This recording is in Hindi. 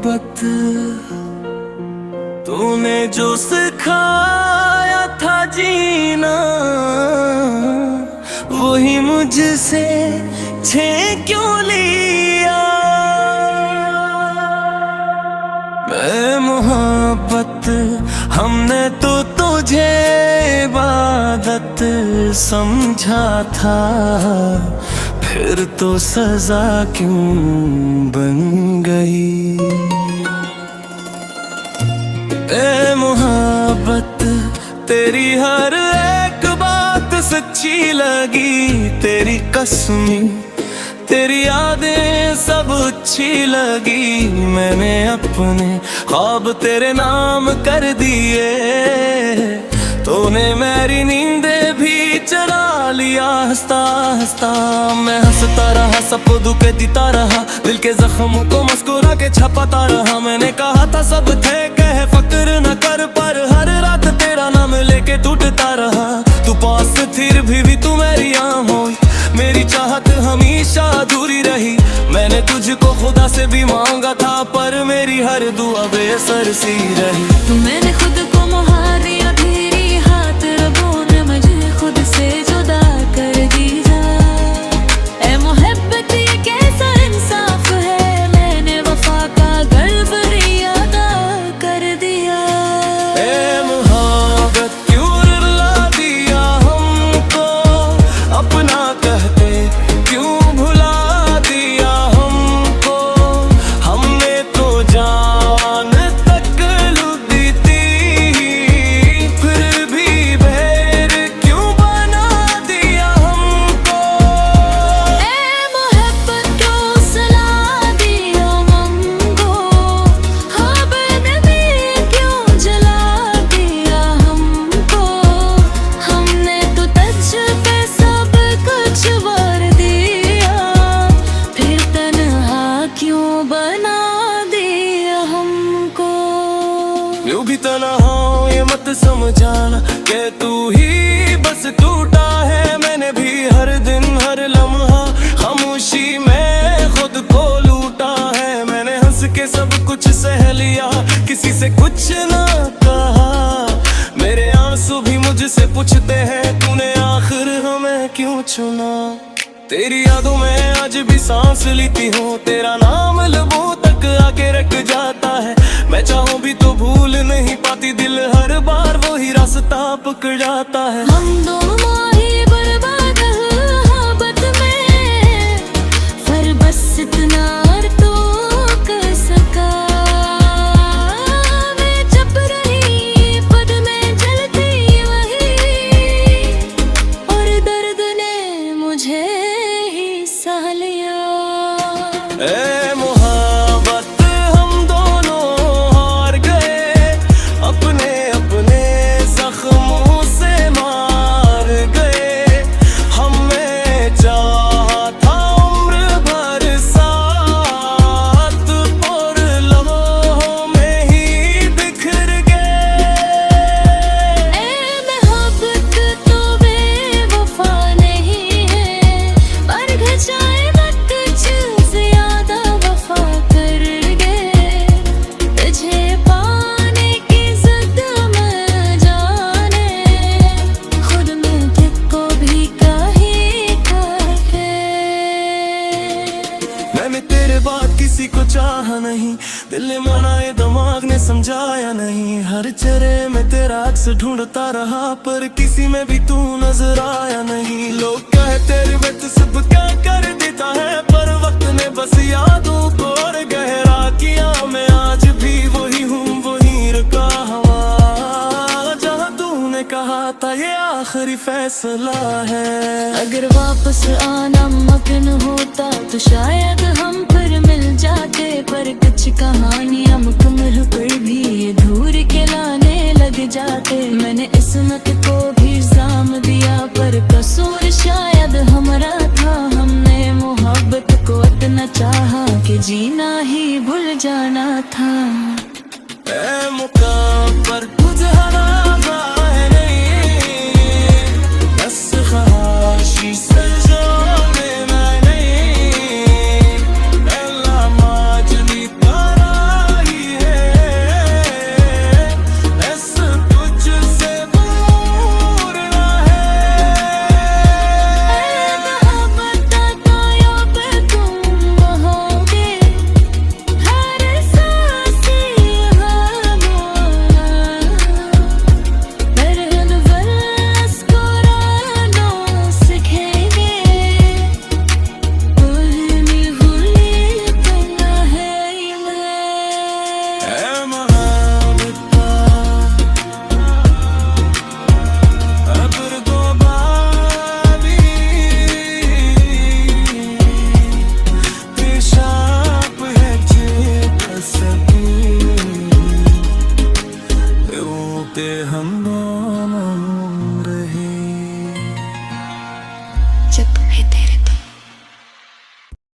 मोहब्बत तूने जो सिखाया था जीना, वही मुझसे छीन क्यों लिया। मैं मोहब्बत हमने तो तुझे इबादत समझा था, फिर तो सजा क्यों बन गई। ए मोहब्बत तेरी हर एक बात सच्ची लगी, तेरी कसमें तेरी यादें सब अच्छी लगी। मैंने अपने ख्वाब तेरे नाम कर दिए, तूने मेरी नींदें भी चुरा लिया। हंसता हंसता मैं हंसता रहा, सबको दुख देता रहा, दिल के जख्मों को मुस्कुरा के छपाता रहा। मैंने कहा था सब थे कहे फक्र न कर, पर हर रात तेरा नाम लेके टूटता रहा। तू पास फिर भी तू मेरी आम हुई, मेरी चाहत हमेशा अधूरी रही। मैंने तुझको खुदा से भी मांगा था, पर मेरी हर दुआ बेअसर सी रही। मैंने खुद को मुहार दिया, तेरी हाथ रबों ने मुझे खुद से जुदा कर दिया। ऐ मोहब्बत ये कैसा इंसाफ है, मैंने वफा का गर्व अदा कर दिया। ऐ मोहब्बत क्यों रुला दिया हमको, अपना कहते क्यों भुला दिया हमको। हमने तो जान तक लुट दी, फिर भी बैर क्यों बना दिया हमको। ऐ मोहब्बत क्यों सला दिया हमको, ख्वाब में क्यों जला दिया हमको। हमने तो तुझ पे सब कुछ वार दिया, फिर तन्हा क्यों बना दिया हमको। यूं भी तन्हा हूं ये मत समझाना, कि तू ही बस टूटा है। मैंने भी हर दिन हर लम्हा खामोशी में खुद को लूटा है। मैंने हंस के सब कुछ सह लिया, किसी से कुछ ना कहा। मेरे आंसू भी मुझसे पूछते हैं, तूने आखिर हमें क्यों चुना। तेरी यादों में आज भी सांस लेती हूँ, तेरा नाम लबों तक आके रख जाता है। मैं चाहूँ भी तो भूल नहीं पाती, दिल हर बार वही रास्ता पकड़ जाता है। हम दोनों माही बर्बाद मोहब्बत में, पर बस इतना तो कर सका। मैं जब रही पद में जलती वही, और दर्द ने मुझे ही सह लिया। ए मोहब्बत हम दोनों हार गए, अपने अपने जख्मों से मार गए। हमें चाहा था उम्र भर साथ, और लम्हों में ही बिखर गए। ऐ मोहब्बत तो बेवफा नहीं है, पर घचाए वक्त ज्यादा वफा कर गए। तुझे पाने की जिद में जाने, खुद में किसको भी कहीं करके। मैंने तेरे बाद किसी को चाहा नहीं, दिल ने मनाए दिमाग ने समझाया नहीं। हर चेहरे में तेरा अक्स ढूंढता रहा, पर किसी में भी तू नजर आया नहीं। लोग कहे तेरे व्यक्त सब क्या कर देता है, पर वक्त ने बस यादों को और गहरा किया। मैं आज भी वही हूँ, वही रुका हवा, जहाँ तूने कहा था ये आखिरी फैसला है। अगर वापस आना मुमकिन होता तो शायद हम फिर मिल जाते, पर कुछ कहानियां मुकम्मल पर भी अधूरे के लाने लग जाते। मैंने इस्मत को भी इल्जाम दिया, पर कसूर शायद हमारा था। हमने मोहब्बत को इतना चाहा कि जीना ही भूल जाना था।